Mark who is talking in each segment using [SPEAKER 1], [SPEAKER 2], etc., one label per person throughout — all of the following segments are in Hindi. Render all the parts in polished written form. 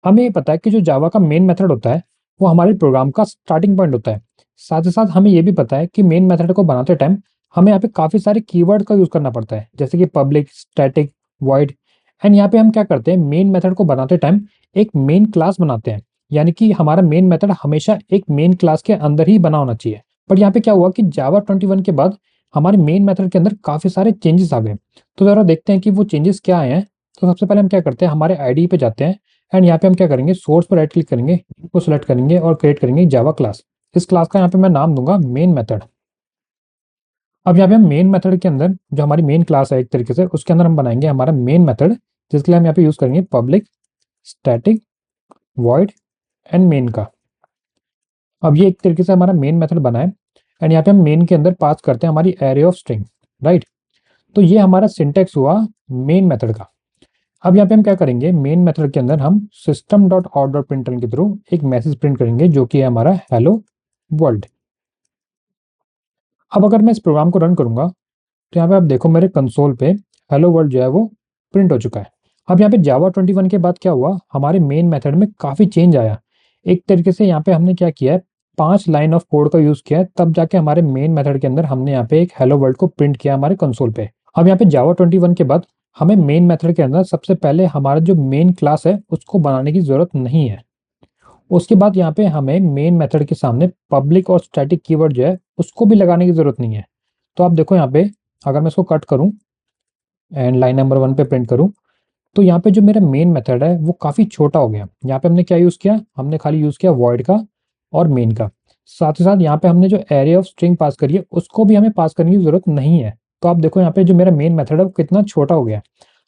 [SPEAKER 1] हमें ये पता है कि जो जावा का मेन मेथड होता है, वो हमारे प्रोग्राम का स्टार्टिंग पॉइंट होता है। साथ ही साथ हमें ये भी पता है कि मेन मेथड को बनाते टाइम हमें यहाँ पे काफ़ी सारे कीवर्ड का यूज़ करना पड़ता है, जैसे कि पब्लिक, स्टैटिक, वॉइड। एंड यहाँ पे हम क्या करते हैं, मेन मेथड को बनाते टाइम एक मेन क्लास बनाते हैं। यानी कि हमारा मेन मेथड हमेशा एक मेन क्लास के अंदर ही बना होना चाहिए। बट यहाँ पे क्या हुआ कि जावा 21 के बाद हमारे मेन मेथड के अंदर काफ़ी सारे चेंजेस आ गए। तो ज़रा देखते हैं कि वो चेंजेस क्या आए हैं। तो सबसे पहले हम क्या करते हैं, हमारे आईडी पे जाते हैं। एंड यहाँ पे हम क्या करेंगे, सोर्स पर राइट क्लिक करेंगे, को सिलेक्ट करेंगे और क्रिएट करेंगे जावा क्लास। इस क्लास का यहाँ पे मैं नाम दूंगा मेन मेथड। अब यहाँ पे हम मेन मेथड के अंदर जो हमारी मेन क्लास है एक तरीके से, उसके अंदर हम बनाएंगे हमारा मेन मेथड, जिसके लिए हम यहाँ पे यूज करेंगे public, static, void and main का। अब ये एक तरीके से हमारा मेन मेथड बना है। एंड यहाँ पे हम मेन के अंदर पास करते हैं हमारी एरे ऑफ स्ट्रिंग, राइट। तो ये हमारा सिंटेक्स हुआ मेन मेथड का। अब यहाँ पे हम क्या करेंगे, मेन मेथड के अंदर हम system dot out dot println के थ्रू एक मैसेज प्रिंट करेंगे जो कि है हमारा हेलो वर्ल्ड। अब अगर मैं इस प्रोग्राम को रन करूंगा तो यहाँ पे आप देखो मेरे कंसोल पे हेलो वर्ल्ड जो है वो प्रिंट हो चुका है। अब यहाँ पे जावा 21 के बाद क्या हुआ, हमारे मेन मेथड में काफ़ी चेंज आया। एक तरीके से यहाँ पे हमने क्या किया है, 5 लाइन ऑफ कोड का यूज़ किया है, तब जाके हमारे मेन मेथड के अंदर हमने यहाँ पे एक हेलो वर्ल्ड को प्रिंट किया हमारे कंसोल पे। अब यहाँ पे जावा 21 के बाद हमें मेन मेथड के अंदर सबसे पहले हमारा जो मेन क्लास है उसको बनाने की ज़रूरत नहीं है। उसके बाद यहाँ पे हमें मेन मेथड के सामने पब्लिक और स्टैटिक कीवर्ड जो है उसको भी लगाने की ज़रूरत नहीं है। तो आप देखो यहाँ पे, अगर मैं इसको कट करूँ एंड लाइन नंबर 1 पे प्रिंट करूँ, तो यहाँ पे जो मेरा मेन मेथड है वो काफ़ी छोटा हो गया। यहाँ पे हमने क्या यूज़ किया, हमने खाली यूज़ किया वॉइड का और मेन का। साथ ही साथ यहाँ पे हमने जो एरे ऑफ स्ट्रिंग पास करी है उसको भी हमें पास करने की ज़रूरत नहीं है। तो आप देखो यहाँ पे जो मेरा मेन मेथड है वो कितना छोटा हो गया।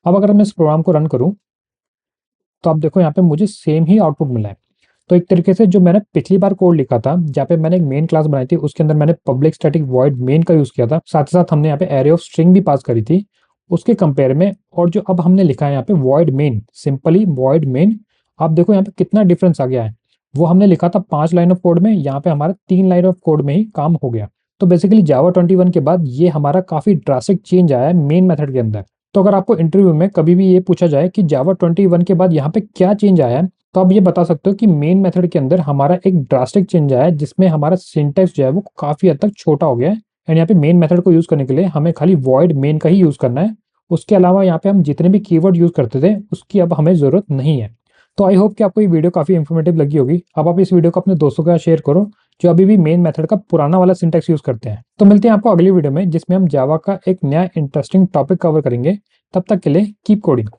[SPEAKER 1] अब अगर मैं इस प्रोग्राम को रन करूँ तो आप देखो यहाँ पे मुझे सेम ही आउटपुट मिला है। तो एक तरीके से जो मैंने पिछली बार कोड लिखा था जहाँ पे मैंने एक मेन क्लास बनाई थी, उसके अंदर मैंने पब्लिक स्टैटिक वॉइड मेन का यूज़ किया था, साथ ही साथ हमने यहाँ पे एरे ऑफ स्ट्रिंग भी पास करी थी उसके कंपेयर में। और जो अब हमने लिखा है यहाँ पे void main, simply void main, आप देखो यहाँ पे कितना डिफरेंस आ गया है। वो हमने लिखा था 5 लाइन ऑफ कोड में, यहाँ पे हमारा 3 लाइन ऑफ कोड में ही काम हो गया। तो बेसिकली जावा 21 के बाद ये हमारा काफ़ी ड्रास्टिक चेंज आया है मेन मेथड के अंदर। तो अगर आपको इंटरव्यू में कभी भी ये पूछा जाए कि जावा 21 के बाद यहाँ पे क्या चेंज आया है, तो आप ये बता सकते हो कि मेन मेथड के अंदर हमारा एक ड्रास्टिक चेंज आया है, जिसमें हमारा सिंटैक्स जो है वो काफ़ी हद तक छोटा हो गया है। एंड यहाँ पे मेन मेथड को यूज़ करने के लिए हमें खाली वॉइड मेन का ही यूज़ करना है। उसके अलावा यहाँ पे हम जितने भी कीवर्ड यूज़ करते थे उसकी अब हमें ज़रूरत नहीं है। तो आई होप कि आपको ये वीडियो काफ़ी इन्फॉर्मेटिव लगी होगी। अब आप इस वीडियो को अपने दोस्तों के साथ शेयर करो जो अभी भी मेन मेथड का पुराना वाला सिंटैक्स यूज़ करते हैं। तो मिलते हैं आपको अगली वीडियो में जिसमें हम जावा का एक नया इंटरेस्टिंग टॉपिक कवर करेंगे। तब तक के लिए कीप कोडिंग।